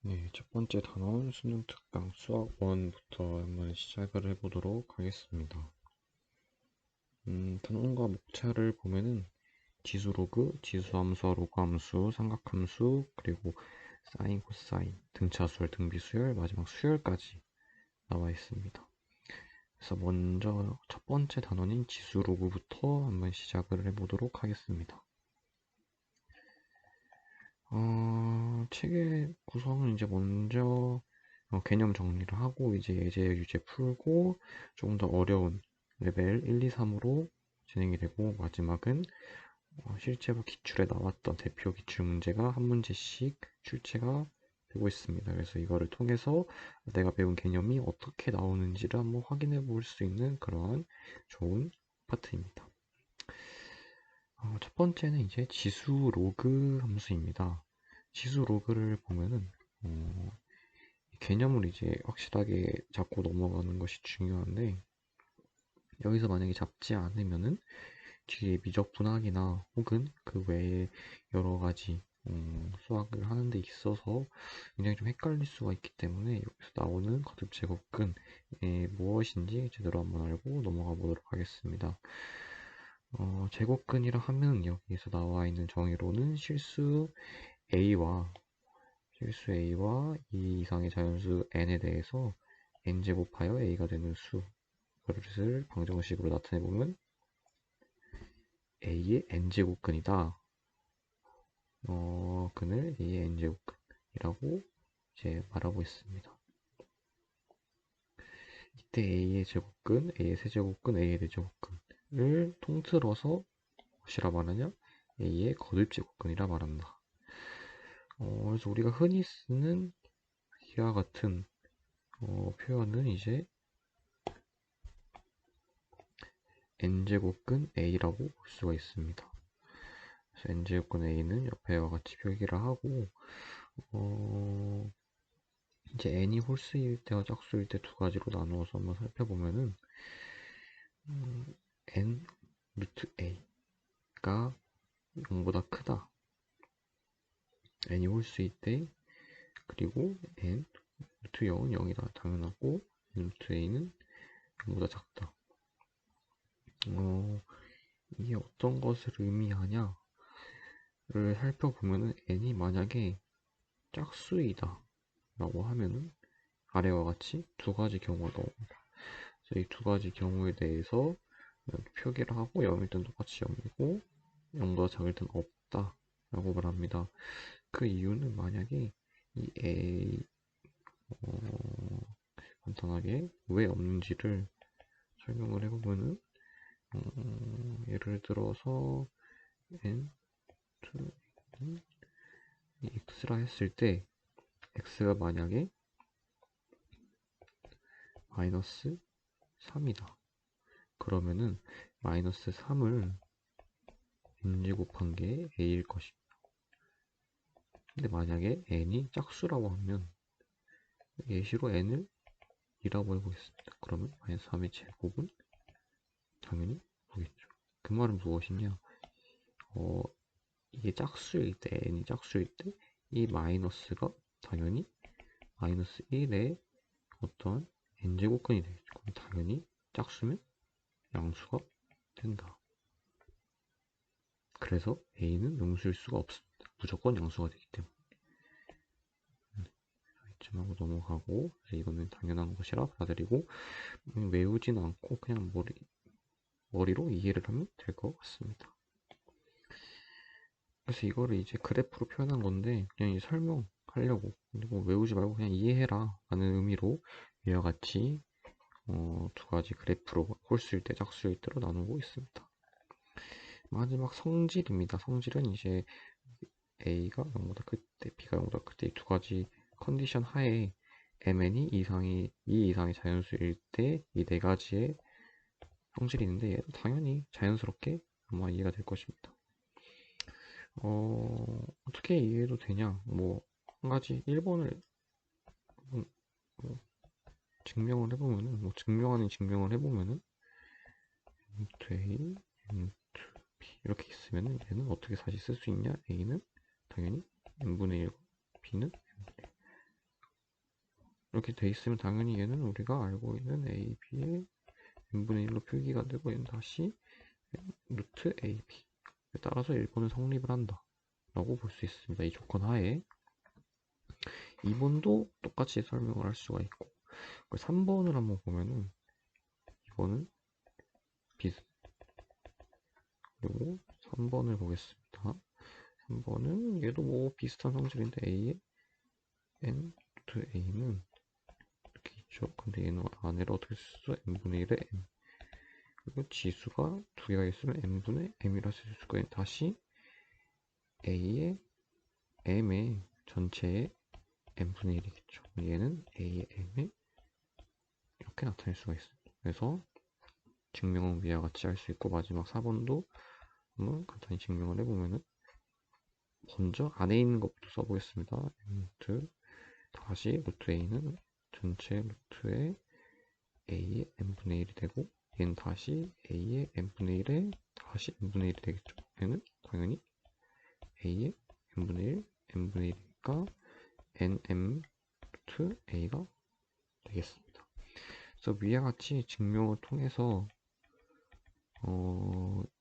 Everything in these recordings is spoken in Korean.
네, 첫 번째 단원 수능 특강 수학 1부터 한번 시작을 해보도록 하겠습니다. 단원과 목차를 보면은 지수 로그, 지수 함수와 로그 함수, 삼각함수, 그리고 사인, 코사인, 등차수열, 등비수열, 마지막 수열까지 나와 있습니다. 그래서 먼저 첫 번째 단원인 지수 로그부터 한번 시작을 해보도록 하겠습니다. 책의 구성은 이제 먼저 개념 정리를 하고 이제 예제 유제 풀고 조금 더 어려운 레벨 1, 2, 3으로 진행이 되고 마지막은 실제로 기출에 나왔던 대표 기출 문제가 한 문제씩 출제가 되고 있습니다. 그래서 이거를 통해서 내가 배운 개념이 어떻게 나오는지를 한번 확인해 볼 수 있는 그런 좋은 파트입니다. 첫 번째는 이제 지수 로그 함수입니다. 지수 로그를 보면은 개념을 이제 확실하게 잡고 넘어가는 것이 중요한데 여기서 만약에 잡지 않으면은 뒤에 미적분학이나 혹은 그 외에 여러 가지 수학을 하는 데 있어서 굉장히 좀 헷갈릴 수가 있기 때문에 여기서 나오는 거듭 제곱근이 무엇인지 제대로 한번 알고 넘어가 보도록 하겠습니다. 제곱근이라 하면 여기서 나와 있는 정의로는 실수 a와 이 이상의 자연수 n에 대해서 n제곱하여 a가 되는 수 그것을 방정식으로 나타내 보면 a의 n제곱근이다. 근을 a의 n제곱근이라고 이제 말하고 있습니다. 이때 a의 제곱근, a의 세제곱근, a의 네제곱근을 통틀어서 무엇이라 말하냐? a의 거듭제곱근이라 말한다. 그래서 우리가 흔히 쓰는 이와 같은 표현은 이제 n제곱근 a라고 볼 수가 있습니다. 그래서 n제곱근 a는 옆에와 같이 표기를 하고 이제 n이 홀수일 때와 짝수일 때 두 가지로 나누어서 한번 살펴보면은 n 루트 a가 0보다 크다. n이 홀수일 때 그리고 n 루트 0은 0이다. 당연하고 n 루트 a는 0보다 작다. 이게 어떤 것을 의미하냐를 살펴보면은 n이 만약에 짝수이다 라고 하면은 아래와 같이 두 가지 경우가 나옵니다. 그래서 이 두 가지 경우에 대해서 표기를 하고 0일 땐 똑같이 0이고 0보다 작을 땐 없다 라고 말합니다. 그 이유는 만약에 이 a 간단하게 왜 없는지를 설명을 해보면은 예를 들어서 n x라 했을 때 x가 만약에 마이너스 3이다. 그러면은 마이너스 3을 n제곱한 게 a일 것입니다. 근데 만약에 n이 짝수라고 하면 예시로 n을 2라고 해보겠습니다. 그러면 마이너스 3의 제곱은 당연히 9겠죠. 그 말은 무엇이냐? 이게 짝수일 때, n이 짝수일 때, 이 마이너스가 당연히 마이너스 1의 어떠한 n제곱근이 되겠죠. 그럼 당연히 짝수면 양수가 된다. 그래서 a는 음수일 수가 없습니다. 무조건 양수가 되기 때문에. 이쯤 하고 넘어가고, 이거는 당연한 것이라 받아들이고, 외우지는 않고 그냥 머리로 이해를 하면 될 것 같습니다. 그래서 이거를 이제 그래프로 표현한 건데 그냥 이제 설명하려고 그리고 외우지 말고 그냥 이해해라 라는 의미로 이와 같이 두 가지 그래프로 홀수일 때 짝수일 때로 나누고 있습니다. 마지막 성질입니다. 성질은 이제 A가 0보다 클 때, B가 0보다 클 때 이 두 가지 컨디션 하에 MN이 이 이상의 자연수일 때 이 네 가지의 성질이 있는데 얘도 당연히 자연스럽게 아마 이해가 될 것입니다. 어떻게 이해해도 되냐? 뭐, 한 가지 1번을 증명을 해보면은, 뭐, 증명을 해보면은, 루트 A, 루트 B, 이렇게 있으면은, 얘는 어떻게 다시 쓸 수 있냐? A는 당연히 n분의 1, B는 n분의 1. 이렇게 돼 있으면 당연히 얘는 우리가 알고 있는 AB의 n분의 1로 표기가 되고 얘는 다시 루트 AB. 따라서 1번은 성립을 한다 라고 볼 수 있습니다. 이 조건 하에 2번도 똑같이 설명을 할 수가 있고 3번을 한번 보면은 2번은 비슷 그리고 3번을 보겠습니다. 3번은 얘도 뭐 비슷한 성질인데 A의 n 루트 A는 이렇게 있죠. 근데 얘는 안에를 어떻게 쓸 수? n분의 1의 m 그리고 지수가 두 개가 있으면 n분의 m이라 쓸 수가 있는 다시 A의 m의 전체의 n분의 1이겠죠. 얘는 A의 m에 이렇게 나타낼 수가 있습니다. 그래서 증명은 위와 같이 할 수 있고 마지막 4번도 한번 간단히 증명을 해보면은 먼저 안에 있는 것부터 써보겠습니다. 루트 다시 루트 a는 전체 루트의 a의 n분의 1이 되고 얘는 다시 a의 n분의 1에 다시 n분의 1이 되겠죠. 얘는 당연히 a의 n분의 1, n분의 1이니까 nm 루트 a가 되겠습니다. 그래서 위와 같이 증명을 통해서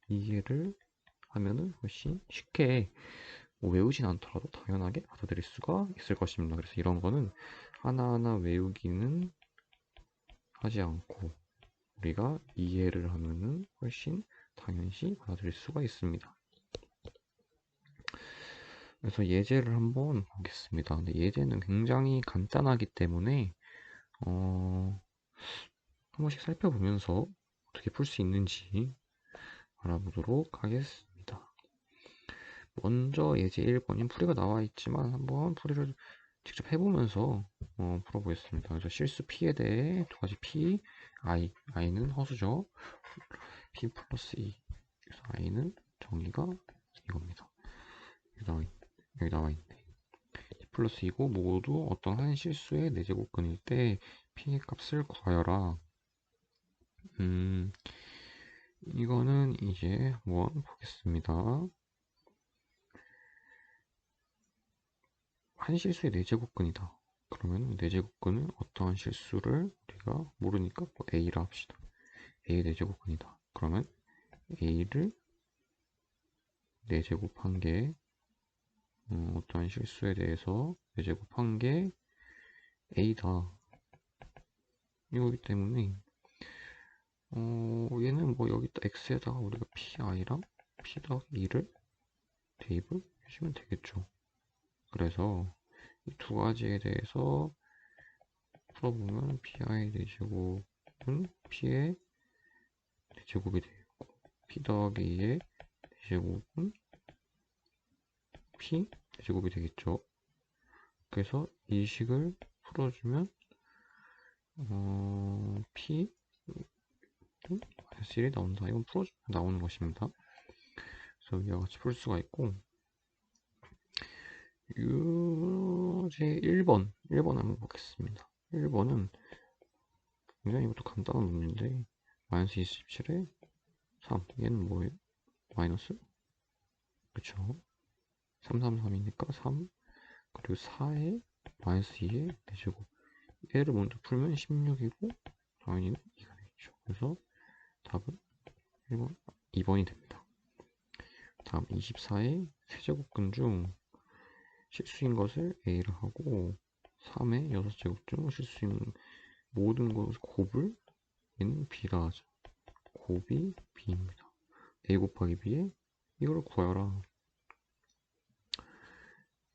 이해를 하면은 훨씬 쉽게 뭐 외우진 않더라도 당연하게 받아들일 수가 있을 것입니다. 그래서 이런 거는 하나하나 외우기는 하지 않고 우리가 이해를 하면은 훨씬 당연시 받아들일 수가 있습니다. 그래서 예제를 한번 보겠습니다. 근데 예제는 굉장히 간단하기 때문에 한 번씩 살펴보면서 어떻게 풀 수 있는지 알아보도록 하겠습니다. 먼저 예제 1번인 풀이가 나와 있지만 한번 풀이를 직접 해보면서 풀어보겠습니다. 그래서 실수 P에 대해 두 가지 P, I는 허수죠. P 플러스 E. 그래서 I는 정의가 이겁니다. 여기 나와 있네. P 플러스 E고 모두 어떤 한 실수의 내제곱근일 때 P의 값을 구하여라. 이거는 이제 한번 보겠습니다. 한 실수의 내제곱근이다. 그러면 내제곱근은 어떠한 실수를 우리가 모르니까 뭐 A라 합시다. A의 내제곱근이다. 그러면 A를 내제곱한 게 어떠한 실수에 대해서 내제곱한 게 A다. 이거기 때문에 얘는 뭐 여기다 X에다가 우리가 PI랑 P 더하기 2를 대입을 해주면 되겠죠. 그래서 이 두 가지에 대해서 풀어보면 PI 내제곱은 P의 내제곱이 되겠고 P 더하기 2의 내제곱은 P 제곱이 되겠죠. 그래서 이 식을 풀어주면 P 마이너스 1이 나온다. 이건 풀어주면 나오는 것입니다. 그래서 이와 같이 풀 수가 있고 유제 1번 한번 보겠습니다. 1번은 굉장히 이것도 간단한 문제인데 마이너스 27에 3 얘는 뭐예요? 마이너스 그쵸 333이니까 3 그리고 4에 마이너스 2에 4제곱 얘를 먼저 풀면 16이고 당연히 2가 되겠죠. 그래서 답은 1번, 2번이 됩니다. 다음 24의 세제곱근 중 실수인 것을 A를 하고 3의 6제곱 중 실수인 모든 것을 곱을 얘는 B라 하죠. 곱이 B입니다. A 곱하기 B에 이걸 구하라.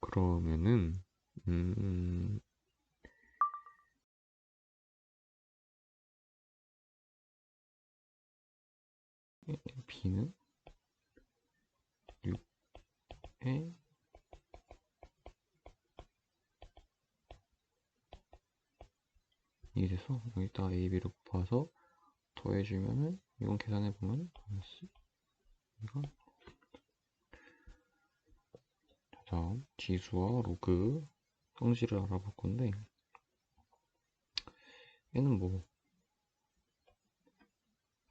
그러면은 B는 6에 이래서 여기다가 A, B를 곱해서 더해주면은 이건 계산해보면 마이너스 이가 다음 지수와 로그 성질을 알아볼 건데 얘는 뭐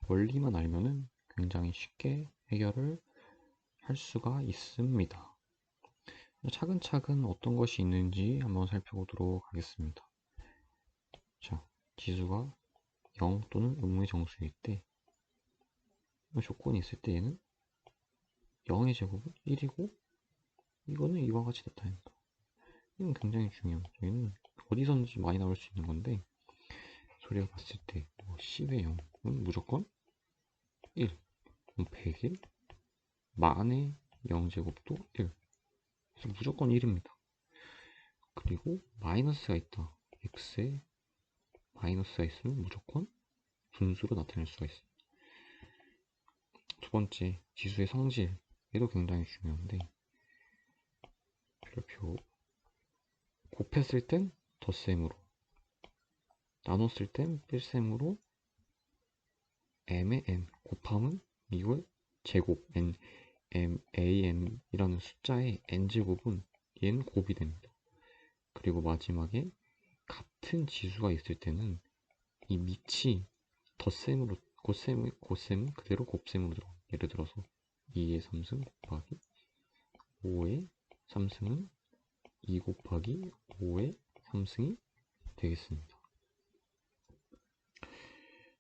원리만 알면은 굉장히 쉽게 해결을 할 수가 있습니다. 차근차근 어떤 것이 있는지 한번 살펴보도록 하겠습니다. 자, 지수가 0 또는 음의 정수일 때, 조건이 있을 때 얘는 0의 제곱은 1이고, 이거는 이와 같이 나타낸다. 이건 굉장히 중요합니다. 얘는 어디서든지 많이 나올 수 있는 건데, 소리가 봤을 때, 10의 0은 무조건 1, 100일, 만의 0제곱도 1. 그래서 무조건 1입니다. 그리고 마이너스가 있다. x에 마이너스가 있으면 무조건 분수로 나타낼 수가 있어요. 두 번째, 지수의 성질. 얘도 굉장히 중요한데, 별표. 곱했을 땐 덧셈으로, 나눴을 땐 뺄셈으로, m의 n, 곱함은 이걸 제곱, n, an이라는 숫자의 n제곱은 얘는 곱이 됩니다. 그리고 마지막에 같은 지수가 있을 때는 이 밑이 덧셈으로, 곱셈은 그대로 곱셈으로 들어가요. 예를 들어서 2의 3승 곱하기 5의 3승은 2 곱하기 5의 3승이 되겠습니다.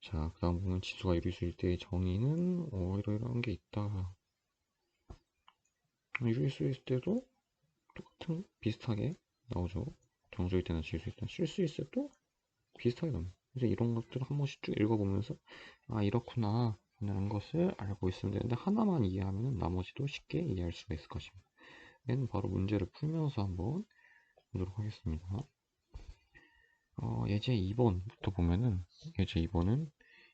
자, 그 다음 보면 지수가 유리수일 때의 정의는 이러이러한 게 있다. 유리수일 때도 똑같은 비슷하게 나오죠. 정수일 때나 질수일 때나 실수일 때도 비슷하게 나옵니다. 그래서 이런 것들을 한 번씩 쭉 읽어보면서 아 이렇구나 라는 것을 알고 있으면 되는데 하나만 이해하면 나머지도 쉽게 이해할 수가 있을 것입니다. 얘는 바로 문제를 풀면서 한번 보도록 하겠습니다. 예제 2번부터 보면은 예제 2번은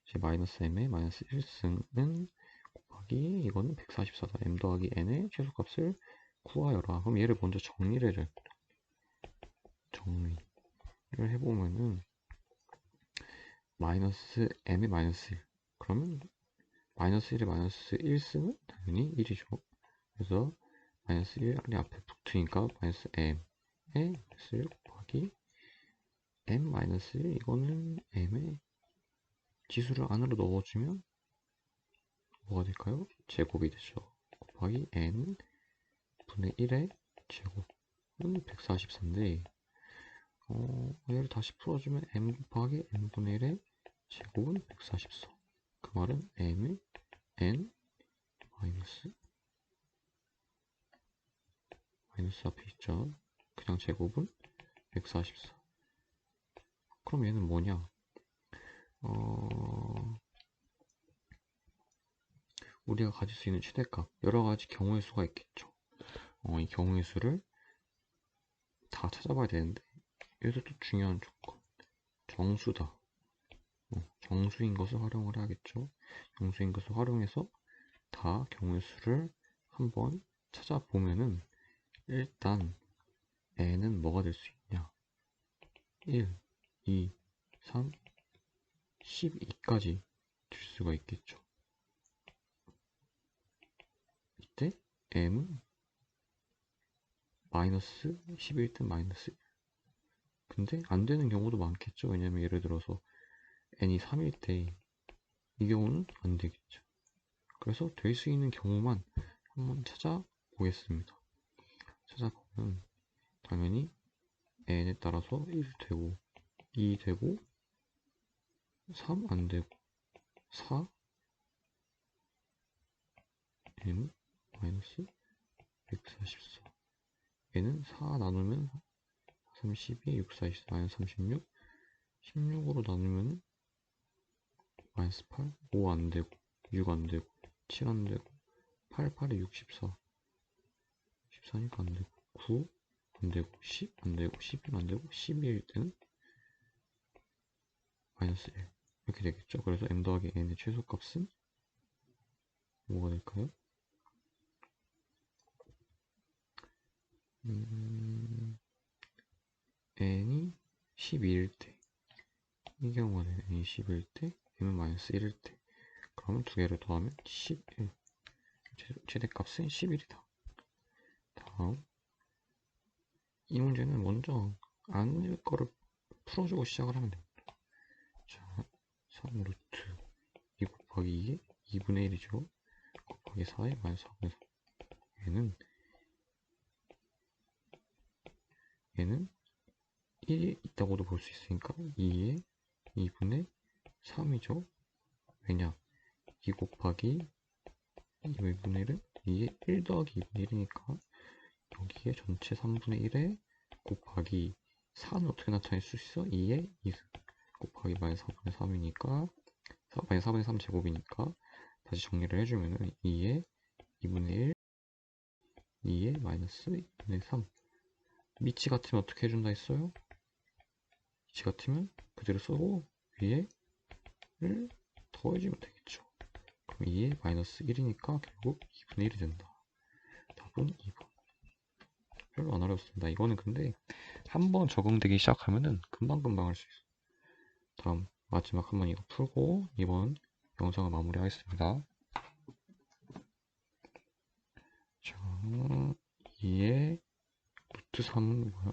이제 마이너스 m의 마이너스 1승은 곱하기 이거는 144다. m 더하기 n의 최소값을 구하여라. 그럼 얘를 먼저 정리를 해보면은 마이너스 m의 마이너스 1 그러면 마이너스 1에 마이너스 1승은 당연히 1이죠. 그래서 마이너스 1이 앞에 붙으니까 마이너스 m의 마이너스 1 곱하기 m 마이너스 1 이거는 m의 지수를 안으로 넣어주면 뭐가 될까요? 제곱이 되죠. 곱하기 n 분의 1의 제곱은 144인데 얘를 다시 풀어주면 m 곱하기 n분의 1의 제곱은 144. 그 말은 m의 n 마이너스 앞에 있죠. 그냥 제곱은 144. 그럼 얘는 뭐냐? 우리가 가질 수 있는 최대값 여러 가지 경우의 수가 있겠죠. 이 경우의 수를 다 찾아봐야 되는데 여기서 또 중요한 조건 정수다. 정수인 것을 활용을 해야겠죠. 정수인 것을 활용해서 다 경우의 수를 한번 찾아보면은 일단 n은 뭐가 될 수 있냐? 1, 2, 3, 12까지 될 수가 있겠죠. 이때 m은 마이너스 11등 마이너스 1. 근데 안 되는 경우도 많겠죠. 왜냐면 예를 들어서 n이 3일 때 이 경우는 안 되겠죠. 그래서 될 수 있는 경우만 한번 찾아보겠습니다. 찾아보면 당연히 n에 따라서 1 되고 2 되고 3 안 되고 4 n 마이너스 144 얘는 4 나누면 32, 6, 4, 24, 마이너스 36 16으로 나누면 마이너스 8, 5 안 되고 6 안 되고 7 안 되고 8, 8에 64 14니까 안 되고 9 안 되고 10 안 되고 11 안 되고 12일 때는 마이너스 1 이렇게 되겠죠. 그래서 m 더하기 n의 최소값은 뭐가 될까요? n이 12일 때 이 경우가 되네. n이 12일 때 m은 마이너스 1일 때 그러면 두 개를 더하면 11 최대값은 11이다. 다음 이 문제는 먼저 아는 거를 풀어주고 시작을 하면 됩니다. 자, 3 루트 2 곱하기 2에 2분의 1이죠. 곱하기 4에 마이너스 4분의 3 얘는 1이 있다고도 볼 수 있으니까 2의 2분의 3이죠. 왜냐? 2 곱하기 2분의 1은 2의 1 더하기 2분의 1이니까 여기에 전체 3분의 1에 곱하기 4는 어떻게 나타낼 수 있어? 2의 2승 곱하기 마이너스 4분의 3이니까 마이너스 4분의 3 제곱이니까 다시 정리를 해주면은 2의 2분의 1 2의 마이너스 2분의 3 밑이 같으면 어떻게 해준다 했어요? 밑이 같으면 그대로 쓰고 위에 1 더해주면 되겠죠. 그럼 2의 마이너스 1이니까 결국 2분의 1이 된다. 답은 2번. 별로 안 어렵습니다. 이거는 근데 한번 적응되기 시작하면은 금방금방 할 수 있어. 다음 마지막 한번 이거 풀고 이번 영상을 마무리하겠습니다. 자, 2의 루트 3은 뭐야?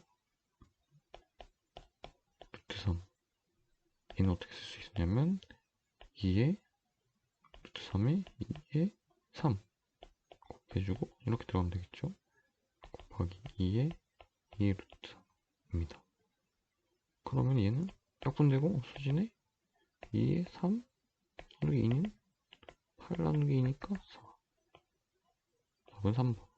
루트 3. 얘는 어떻게 쓸 수 있냐면 2의 루트 3에 2의 3 곱해주고 이렇게 들어가면 되겠죠? 곱하기 2의 2의 루트 3입니다. 그러면 얘는 약분되고 수진에 2의 3 나누기 2는 8 나누기 2니까 4. 답은 3번.